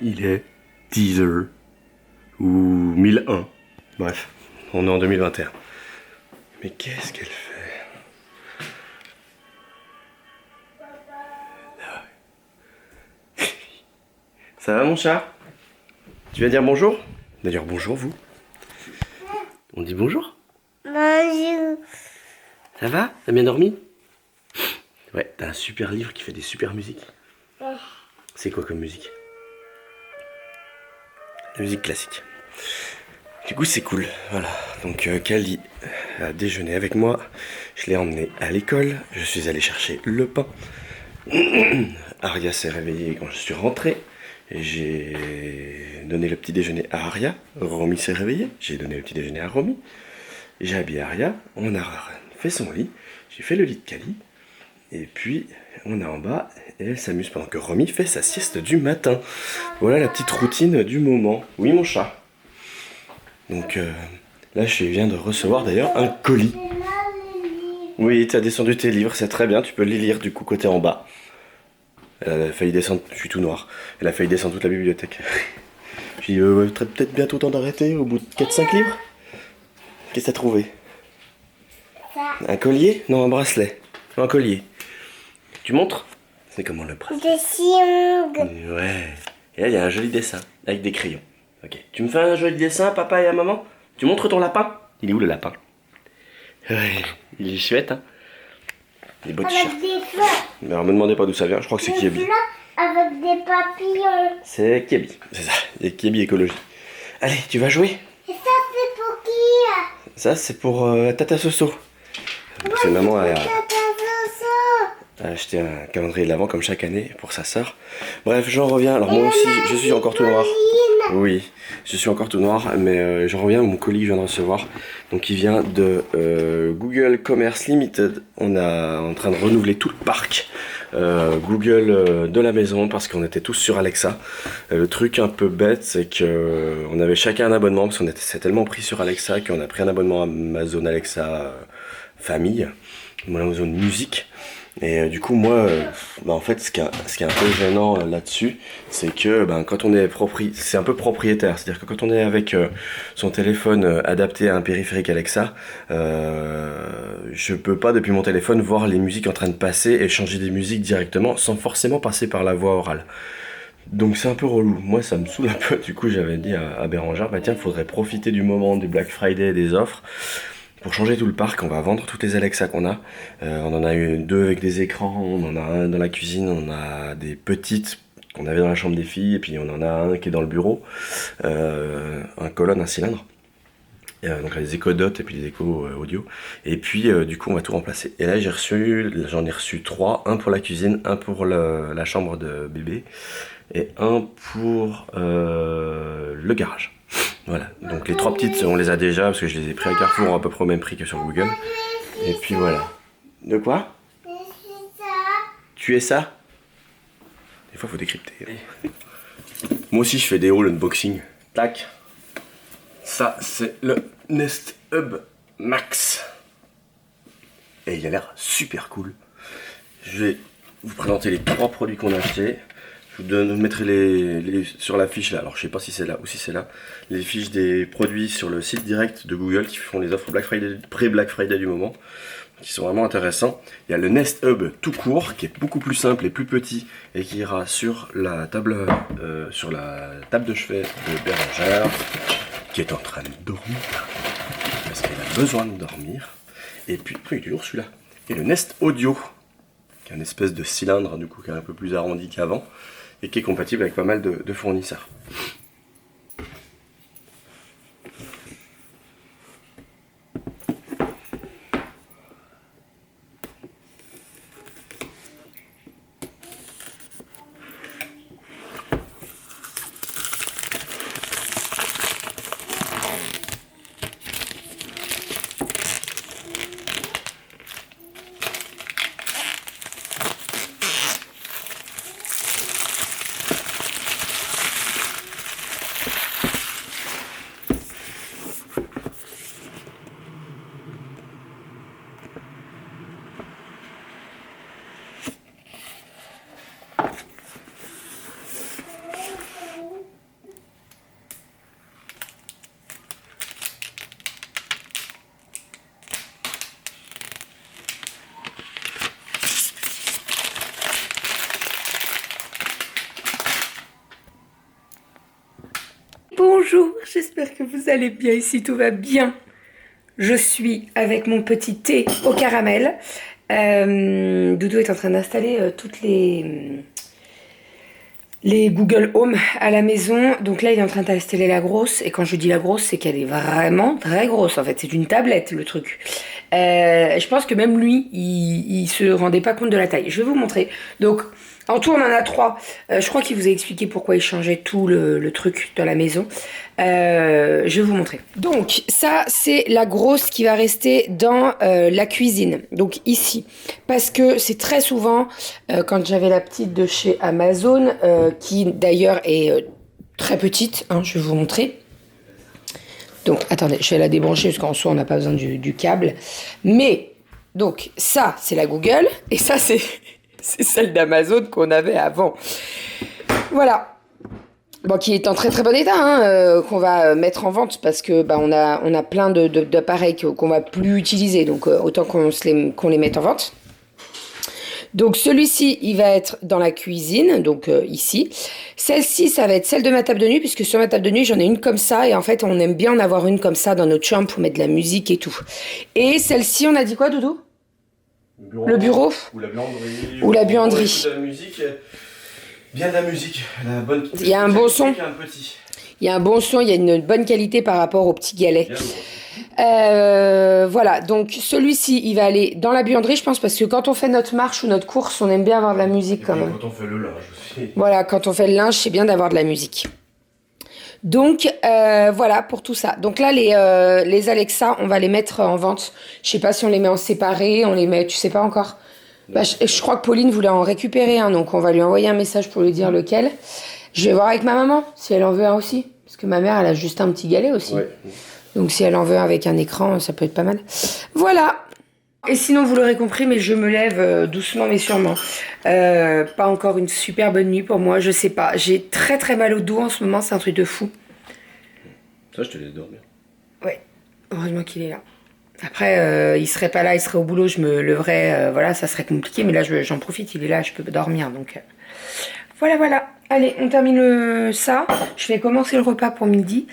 Il est 10h ou 1001. Bref, on est en 2021. Mais qu'est-ce qu'elle fait? Ça va mon chat? Tu vas dire bonjour? D'ailleurs bonjour vous. On dit bonjour? Bonjour. Ça va? T'as bien dormi? Ouais, t'as un super livre qui fait des super musiques. C'est quoi comme musique? La musique classique. Du coup c'est cool, voilà. Donc Kali a déjeuné avec moi. Je l'ai emmené à l'école. Je suis allé chercher le pain. Aria s'est réveillée quand je suis rentré. J'ai donné le petit déjeuner à Aria. Romy s'est réveillée. J'ai donné le petit déjeuner à Romy. J'ai habillé Aria. On a fait son lit. J'ai fait le lit de Kali. Et puis on est en bas et elle s'amuse pendant que Romy fait sa sieste du matin. Voilà la petite routine du moment. Oui mon chat. Donc là je viens de recevoir d'ailleurs un colis. Oui, tu as descendu tes livres, c'est très bien, tu peux les lire du coup côté en bas. Elle a failli descendre, je suis tout noir, elle a failli descendre toute la bibliothèque. J'ai dit peut-être bientôt temps d'arrêter au bout de 4-5 livres. Qu'est-ce que t'as trouvé? Un collier? Non, un bracelet. Non, un collier. Tu montres? C'est comment le bracelet? Ouais. Et là il y a un joli dessin, avec des crayons. Ok. Tu me fais un joli dessin, papa et maman? Tu montres ton lapin? Il est où le lapin? Ouais, il est chouette, hein? Il est beau t-shirt. Avec des fleurs. Mais alors me demandez pas d'où ça vient, je crois que c'est Des Kiebi. fleurs avec des papillons. C'est Kiebi, c'est ça. Et Kiebi écologie. Allez, tu vas jouer? Et ça, c'est pour qui? Ça, c'est pour Tata Soso. C'est maman a acheté un calendrier de l'Avent comme chaque année pour sa sœur. Bref, j'en reviens. Alors moi aussi, je suis encore tout noir. Oui, je suis encore tout noir, mais j'en reviens à mon colis que je viens de recevoir. Donc il vient de Google Commerce Limited. On est en train de renouveler tout le parc Google de la maison parce qu'on était tous sur Alexa. Le truc un peu bête, c'est que on avait chacun un abonnement parce qu'on s'est tellement pris sur Alexa qu'on a pris un abonnement à Amazon Alexa famille, Amazon musique. Et du coup moi, en fait ce qui est un peu gênant là-dessus, c'est que quand on est c'est un peu propriétaire, c'est-à-dire que quand on est avec son téléphone adapté à un périphérique Alexa, je peux pas depuis mon téléphone voir les musiques en train de passer et changer des musiques directement sans forcément passer par la voix orale. Donc c'est un peu relou, moi ça me saoule un peu, du coup j'avais dit à Bérangère, tiens, faudrait profiter du moment du Black Friday et des offres. Pour changer tout le parc, on va vendre toutes les Alexa qu'on a. On en a eu 2 avec des écrans, on en a un dans la cuisine, on a des petites qu'on avait dans la chambre des filles, et puis on en a un qui est dans le bureau. Un colonne, un cylindre. Donc les échos dot et puis les échos audio. Et puis du coup on va tout remplacer. Et là j'en ai reçu 3, un pour la cuisine, un pour la chambre de bébé, et un pour le garage. Voilà, donc les 3 petites on les a déjà parce que je les ai pris à Carrefour à peu près au même prix que sur Google. Et puis voilà. De quoi? Tu es ça? Des fois faut décrypter. Moi aussi je fais des hauls unboxing. Tac. Ça c'est le Nest Hub Max. Et il a l'air super cool. Je vais vous présenter les 3 produits qu'on a achetés. Je vous mettrai sur la fiche là, alors je sais pas si c'est là ou si c'est là, les fiches des produits sur le site direct de Google qui font les offres Black Friday, pré-Black Friday du moment, qui sont vraiment intéressants. Il y a le Nest Hub tout court, qui est beaucoup plus simple et plus petit, et qui ira sur la table de chevet de Bérangère, qui est en train de dormir, parce qu'elle a besoin de dormir. Et puis, il est toujours celui-là. Et le Nest Audio, qui est une espèce de cylindre, du coup, qui est un peu plus arrondi qu'avant, et qui est compatible avec pas mal de fournisseurs. Bonjour, j'espère que vous allez bien, ici tout va bien. Je suis avec mon petit thé au caramel. Doudou est en train d'installer toutes les Google Home à la maison. Donc là, il est en train d'installer la grosse. Et quand je dis la grosse, c'est qu'elle est vraiment très grosse. En fait, c'est une tablette, le truc. Je pense que même lui, il se rendait pas compte de la taille. Je vais vous montrer. Donc, en tout, on en a 3. Je crois qu'il vous a expliqué pourquoi il changeait tout le truc dans la maison. Je vais vous montrer. Donc, ça, c'est la grosse qui va rester dans la cuisine. Donc, ici. Parce que c'est très souvent, quand j'avais la petite de chez Amazon, qui d'ailleurs est très petite, hein, je vais vous montrer. Donc, attendez, je vais la débrancher parce qu'en soi, on n'a pas besoin du câble. Mais, donc, ça, c'est la Google. Et ça, c'est celle d'Amazon qu'on avait avant. Voilà. Bon, qui est en très très bon état, hein, qu'on va mettre en vente parce que bah, on a plein d'appareils qu'on va plus utiliser. Donc, autant qu'on les mette en vente. Donc, celui-ci, il va être dans la cuisine, donc ici. Celle-ci, ça va être celle de ma table de nuit, puisque sur ma table de nuit, j'en ai une comme ça. Et en fait, on aime bien en avoir une comme ça dans notre chambre pour mettre de la musique et tout. Et celle-ci, on a dit quoi, Doudou? Le bureau. Ou la buanderie. Ou la buanderie. De la musique. Bien de la musique. La bonne... Il y a un bon son. Petit. Il y a un bon son, il y a une bonne qualité par rapport au petit galet. Voilà, donc celui-ci, il va aller dans la buanderie, je pense, parce que quand on fait notre marche ou notre course, on aime bien avoir de la musique quand même. Quand on fait le linge aussi. Voilà, quand on fait le linge, c'est bien d'avoir de la musique. Donc, voilà pour tout ça. Donc là, les Alexa, on va les mettre en vente. Je sais pas si on les met en séparé, on les met, tu sais pas encore. Bah, je crois que Pauline voulait en récupérer un, donc on va lui envoyer un message pour lui dire lequel. Je vais voir avec ma maman, si elle en veut un aussi. Parce que ma mère, elle a juste un petit galet aussi. Ouais. Donc si elle en veut un avec un écran, ça peut être pas mal. Voilà. Et sinon, vous l'aurez compris, mais je me lève doucement mais sûrement. Pas encore une super bonne nuit pour moi, je sais pas. J'ai très très mal au dos en ce moment, c'est un truc de fou. Ça, je te laisse dormir. Ouais, heureusement qu'il est là. Après, il serait pas là, il serait au boulot, je me leverais, voilà, ça serait compliqué. Mais là, j'en profite, il est là, je peux dormir. Donc voilà. Allez, on termine ça. Je vais commencer le repas pour midi.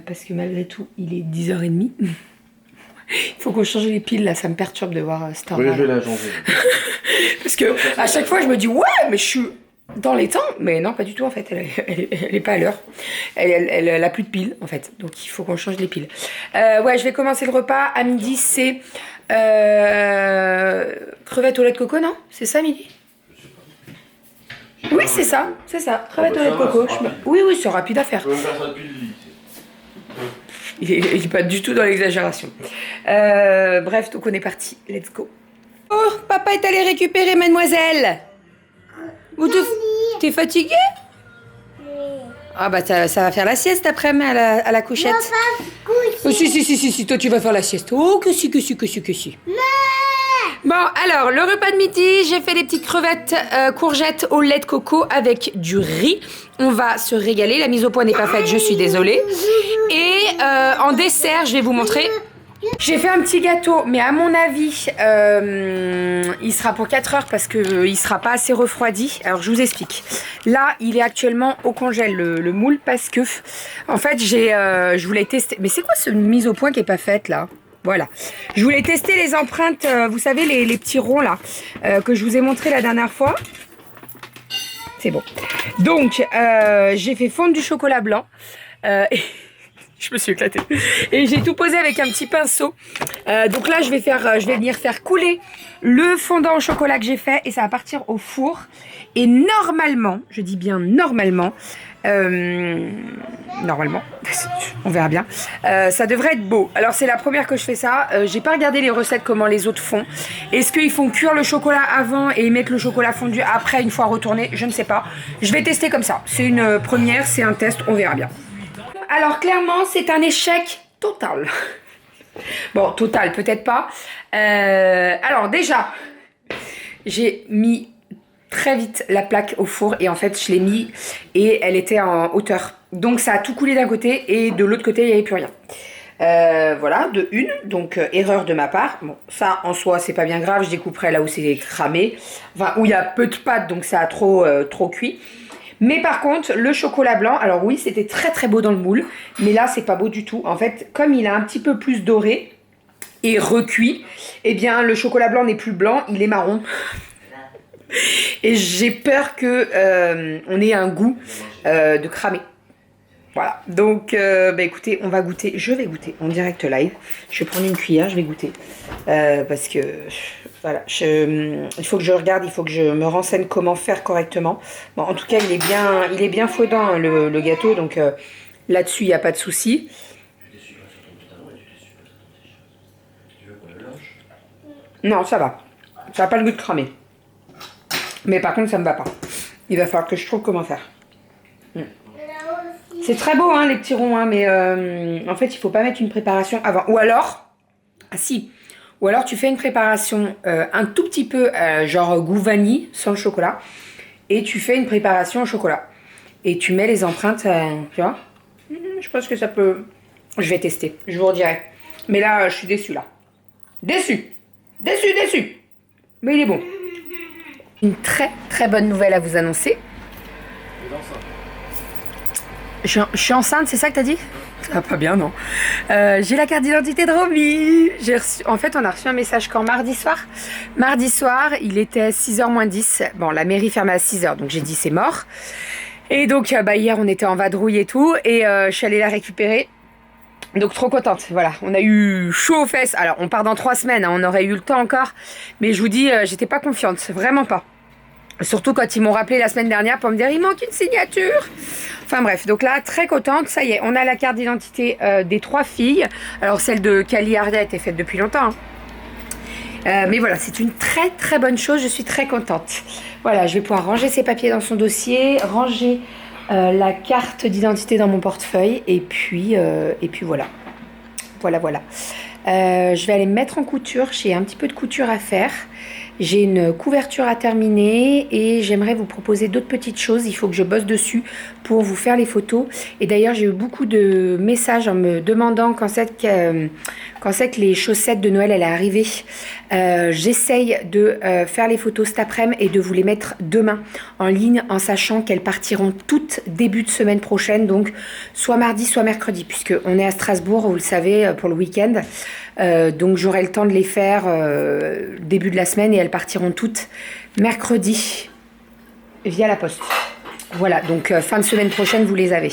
Parce que malgré tout, il est 10h30. Il faut qu'on change les piles, là, ça me perturbe de voir cette heure-là. Oui, je vais la changer. Parce que à chaque fois, je me dis, ouais, mais je suis dans les temps. Mais non, pas du tout, en fait, elle est pas à l'heure. Elle a plus de piles, en fait. Donc, il faut qu'on change les piles. Ouais, je vais commencer le repas. À midi, c'est crevettes au lait de coco, non? C'est ça, midi? Oui, c'est ça. Crevettes au lait de coco. Oui, c'est rapide à faire. Je peux même faire ça depuis le lit. Il est pas du tout dans l'exagération. Bref, donc on est parti. Let's go. Oh, papa est allé récupérer mademoiselle. T'es fatiguée? Oui. Ah bah ça va faire la sieste après-midi à la couchette. Oh, si, toi tu vas faire la sieste. Oh, que si. Bon, alors, le repas de midi, j'ai fait des petites crevettes courgettes au lait de coco avec du riz. On va se régaler. La mise au point n'est pas faite, je suis désolée. Et en dessert, je vais vous montrer. J'ai fait un petit gâteau, mais à mon avis, il sera pour 4 heures parce qu'il ne sera pas assez refroidi. Alors, je vous explique. Là, il est actuellement au congèle, le moule, parce que, en fait, je voulais tester. Mais c'est quoi ce mise au point qui n'est pas faite, là? Voilà. Je voulais tester les empreintes, vous savez, les petits ronds, là, que je vous ai montré la dernière fois. C'est bon. Donc, j'ai fait fondre du chocolat blanc. Et je me suis éclatée. Et j'ai tout posé avec un petit pinceau. Donc là, je vais venir faire couler le fondant au chocolat que j'ai fait. Et ça va partir au four. Et normalement, je dis bien normalement, on verra bien, ça devrait être beau. Alors c'est la première que je fais ça. J'ai pas regardé les recettes comment les autres font. Est-ce qu'ils font cuire le chocolat avant et ils mettent le chocolat fondu après une fois retourné? Je ne sais pas. Je vais tester comme ça. C'est une première, c'est un test, on verra bien. Alors clairement c'est un échec total. Bon, total peut-être pas. Alors déjà, j'ai mis très vite la plaque au four et en fait je l'ai mis et elle était en hauteur. Donc ça a tout coulé d'un côté et de l'autre côté il n'y avait plus rien. Voilà, de une, donc erreur de ma part. Bon, ça en soi c'est pas bien grave, je découperai là où c'est cramé. Enfin, où il y a peu de pâte donc ça a trop cuit. Mais par contre, le chocolat blanc, alors oui, c'était très très beau dans le moule, mais là, c'est pas beau du tout. En fait, comme il est un petit peu plus doré et recuit, eh bien, le chocolat blanc n'est plus blanc, il est marron. Et j'ai peur que on ait un goût de cramé. Voilà, donc écoutez, on va goûter, je vais goûter en direct live. Je vais prendre une cuillère, je vais goûter. Parce que, voilà, il faut que je regarde, il faut que je me renseigne comment faire correctement. Bon, en tout cas, il est bien fondant, hein, le gâteau, donc là-dessus, il n'y a pas de souci. Non, ça va. Ça n'a pas le goût de cramer. Mais par contre, ça me va pas. Il va falloir que je trouve comment faire. C'est très beau, hein, les petits ronds, hein, mais en fait, il faut pas mettre une préparation avant. Ou alors, ah si, ou alors tu fais une préparation un tout petit peu, genre goût vanille, sans le chocolat, et tu fais une préparation au chocolat. Et tu mets les empreintes, tu vois. Je pense que ça peut... Je vais tester, je vous redirai. Mais là, je suis déçue, là. Déçue. Mais il est bon. Une très très bonne nouvelle à vous annoncer. Je suis enceinte, c'est ça que t'as dit? Ça va pas bien, non. J'ai la carte d'identité de Romy. En fait, on a reçu un message quand? Mardi soir. Mardi soir, il était 6h moins 10. Bon, la mairie fermait à 6h, donc j'ai dit c'est mort. Et donc, hier, on était en vadrouille et tout. Et je suis allée la récupérer. Donc, trop contente. Voilà, on a eu chaud aux fesses. Alors, on part dans 3 semaines, hein, on aurait eu le temps encore. Mais je vous dis, j'étais pas confiante. Vraiment pas. Surtout quand ils m'ont rappelé la semaine dernière pour me dire il manque une signature. Enfin bref, donc là, très contente. Ça y est, on a la carte d'identité des 3 filles. Alors celle de Kali Ardet est faite depuis longtemps. Hein. Mais voilà, c'est une très très bonne chose. Je suis très contente. Voilà, je vais pouvoir ranger ses papiers dans son dossier, ranger la carte d'identité dans mon portefeuille. Et puis voilà. Voilà. Je vais aller me mettre en couture. J'ai un petit peu de couture à faire. J'ai une couverture à terminer et j'aimerais vous proposer d'autres petites choses. Il faut que je bosse dessus pour vous faire les photos. Et d'ailleurs, j'ai eu beaucoup de messages en me demandant quand c'est que les chaussettes de Noël allaient arriver. J'essaye de faire les photos cet après-midi et de vous les mettre demain en ligne en sachant qu'elles partiront toutes début de semaine prochaine. Donc, soit mardi, soit mercredi puisqu'on est à Strasbourg, vous le savez, pour le week-end. Donc j'aurai le temps de les faire début de la semaine et elles partiront toutes mercredi via la poste. Voilà, donc fin de semaine prochaine, vous les avez.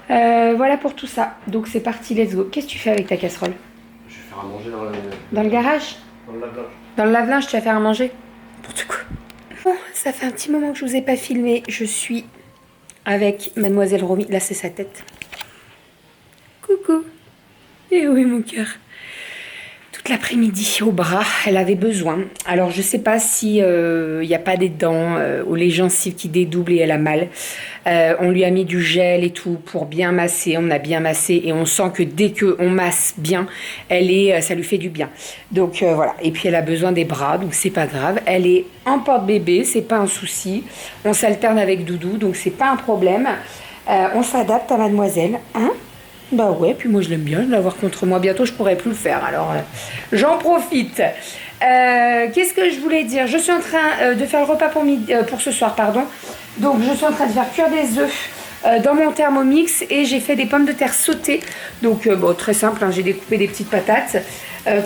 Voilà pour tout ça. Donc c'est parti, let's go. Qu'est-ce que tu fais avec ta casserole? Je vais faire à manger dans le garage? Dans le lave-linge. Dans le lave-linge, tu vas faire à manger? N'importe quoi. Bon, ça fait un petit moment que je vous ai pas filmé. Je suis avec Mademoiselle Romy. Là, c'est sa tête. Coucou. Et oui, mon cœur. Toute l'après-midi au bras, elle avait besoin. Alors je sais pas si il n'y a pas des dents ou les gencives qui dédoublent et elle a mal. On lui a mis du gel et tout pour bien masser. On a bien massé et on sent que dès qu'on masse bien, ça lui fait du bien. Donc voilà. Et puis elle a besoin des bras, donc c'est pas grave. Elle est en porte-bébé, c'est pas un souci. On s'alterne avec Doudou, donc c'est pas un problème. On s'adapte à Mademoiselle, hein? Bah ouais, puis moi je l'aime bien, je l'avoir contre moi. Bientôt je pourrai plus le faire, alors j'en profite. Qu'est-ce que je voulais dire? Je suis en train de faire le repas pour ce soir, pardon. Donc je suis en train de faire cuire des œufs dans mon Thermomix et j'ai fait des pommes de terre sautées. Donc bon, très simple, hein, j'ai découpé des petites patates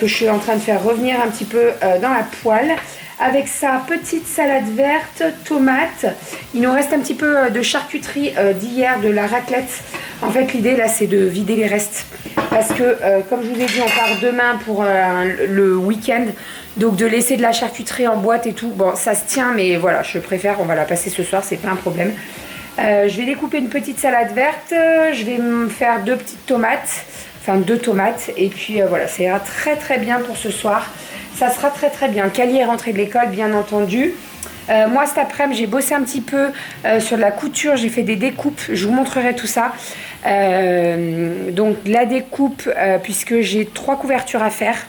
que je suis en train de faire revenir un petit peu dans la poêle. Avec sa petite salade verte, tomate. Il nous reste un petit peu de charcuterie d'hier, de la raclette. En fait, l'idée là, c'est de vider les restes. Parce que, comme je vous ai dit, on part demain pour le week-end. Donc, de laisser de la charcuterie en boîte et tout. Bon, ça se tient, mais voilà, je préfère. On va la passer ce soir, c'est pas un problème. Je vais découper une petite salade verte. Je vais me faire 2 petites tomates. Enfin, 2 tomates. Et puis, voilà, ça ira très très bien pour ce soir. Ça sera très très bien. Kali est rentrée de l'école, bien entendu. Moi, cet après-midi, j'ai bossé un petit peu sur de la couture. J'ai fait des découpes. Je vous montrerai tout ça. Donc, la découpe, puisque j'ai 3 couvertures à faire.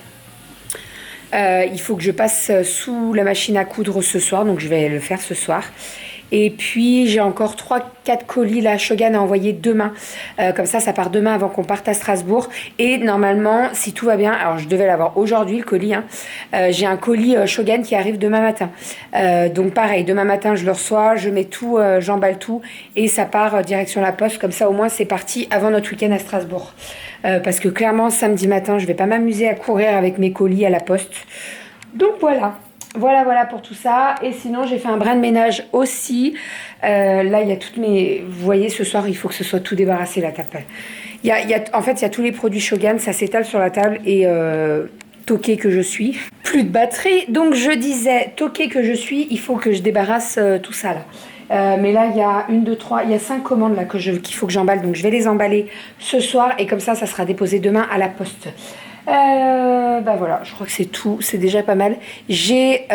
Il faut que je passe sous la machine à coudre ce soir. Donc, je vais le faire ce soir. Et puis j'ai encore 3-4 colis là, Shogun à envoyer demain. Comme ça part demain avant qu'on parte à Strasbourg. Et normalement, si tout va bien, alors je devais l'avoir aujourd'hui le colis, hein, j'ai un colis Shogun qui arrive demain matin. Donc pareil, demain matin je le reçois, je mets tout, j'emballe tout et ça part direction la poste. Comme ça au moins c'est parti avant notre week-end à Strasbourg. Parce que clairement samedi matin je vais pas m'amuser à courir avec mes colis à la poste. Donc voilà. Voilà pour tout ça. Et sinon, j'ai fait un brin de ménage aussi. Là, il y a toutes mes... Vous voyez, ce soir, il faut que ce soit tout débarrassé, la table. En fait, il y a tous les produits Shogun. Ça s'étale sur la table. Et toqué que je suis. Plus de batterie. Donc, je disais, toqué que je suis, il faut que je débarrasse tout ça, là. Mais là, il y a 1, 2, 3, il y a 5 commandes là qu'il faut que j'emballe. Donc, je vais les emballer ce soir. Et comme ça sera déposé demain à la poste. Bah voilà, je crois que c'est tout, c'est déjà pas mal. J'ai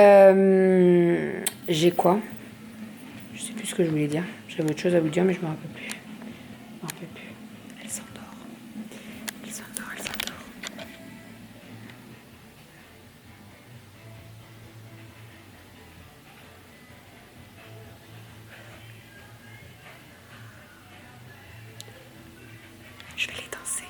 quoi? Je sais plus ce que je voulais dire. J'avais autre chose à vous dire, mais je me rappelle plus. Je me rappelle plus. Elle s'endort. Elle s'endort, elle s'endort. Je vais les danser.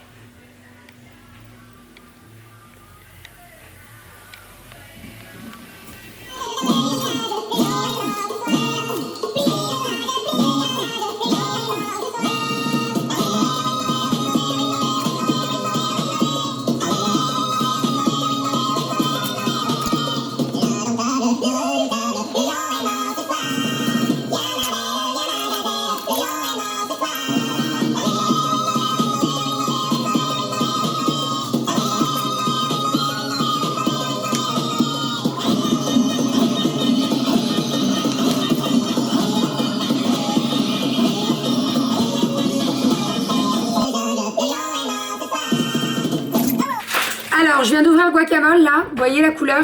Alors, je viens d'ouvrir le guacamole, là. Vous voyez la couleur?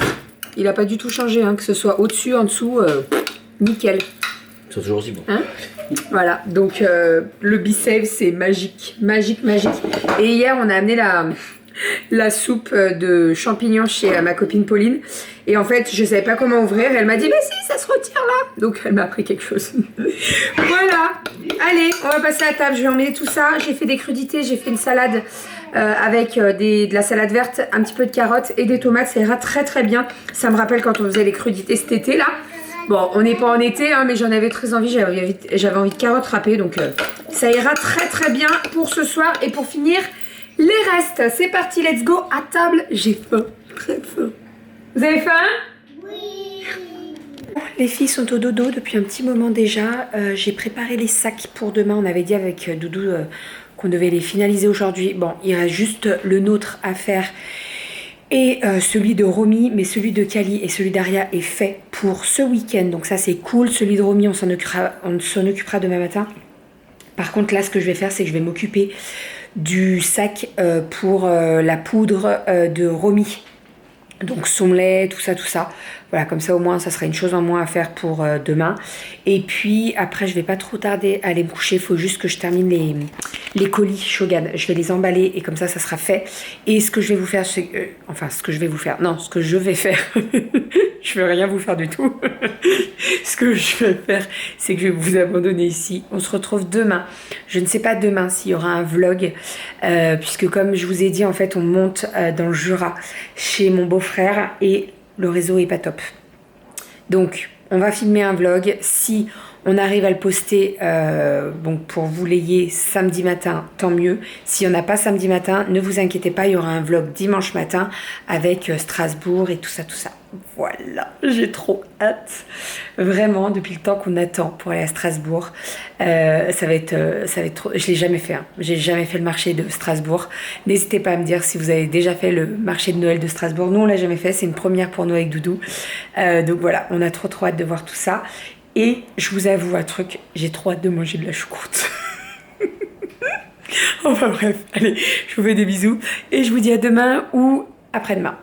Il n'a pas du tout changé, hein, que ce soit au-dessus, en dessous, nickel. C'est toujours aussi bon. Hein? Voilà, donc le Be-Save, c'est magique. Magique. Et hier, on a amené la soupe de champignons chez ma copine Pauline. Et en fait, je ne savais pas comment ouvrir. Elle m'a dit, mais si, ça se retire là. Donc, elle m'a appris quelque chose. Voilà. Allez, on va passer à la table. Je vais emmener tout ça. J'ai fait des crudités. J'ai fait une salade avec de la salade verte, un petit peu de carottes et des tomates. Ça ira très bien. Ça me rappelle quand on faisait les crudités cet été là. Bon, on n'est pas en été, hein, mais j'en avais très envie. J'avais envie de carottes râpées. Donc, ça ira très bien pour ce soir. Et pour finir, les restes. C'est parti, let's go. À table, j'ai faim. Très faim. Vous avez faim? Oui. Les filles sont au dodo depuis un petit moment déjà. J'ai préparé les sacs pour demain. On avait dit avec Doudou qu'on devait les finaliser aujourd'hui. Bon, il reste juste le nôtre à faire et celui de Romy, mais celui de Kali et celui d'Aria est fait pour ce week-end. Donc ça, c'est cool. Celui de Romy, on s'en occupera demain matin. Par contre, là, ce que je vais faire, c'est que je vais m'occuper du sac pour la poudre de Romy. Donc son lait, tout ça. Voilà, comme ça au moins ça sera une chose en moins à faire pour demain. Et puis après je vais pas trop tarder à aller me coucher. Il faut juste que je termine les colis Shogun. Je vais les emballer et comme ça sera fait. Et ce que je vais vous faire, c'est... ce que je vais faire... je vais rien vous faire du tout. Ce que je vais faire, c'est que je vais vous abandonner ici. On se retrouve demain. Je ne sais pas demain s'il y aura un vlog. Puisque comme je vous ai dit, en fait, on monte dans le Jura chez mon beau-frère et le réseau est pas top. Donc, on va filmer un vlog. Si on arrive à le poster pour vous l'ayez samedi matin, tant mieux. Si on n'a pas samedi matin, ne vous inquiétez pas, il y aura un vlog dimanche matin avec Strasbourg et tout ça. Voilà, j'ai trop hâte. Vraiment, depuis le temps qu'on attend pour aller à Strasbourg. Ça va être trop... Je l'ai jamais fait. J'ai jamais fait le marché de Strasbourg. N'hésitez pas à me dire si vous avez déjà fait le marché de Noël de Strasbourg. Nous, on l'a jamais fait. C'est une première pour nous avec Doudou. Donc voilà, on a trop hâte de voir tout ça. Et je vous avoue un truc, j'ai trop hâte de manger de la choucroute. Enfin bref, allez, je vous fais des bisous. Et je vous dis à demain ou après-demain.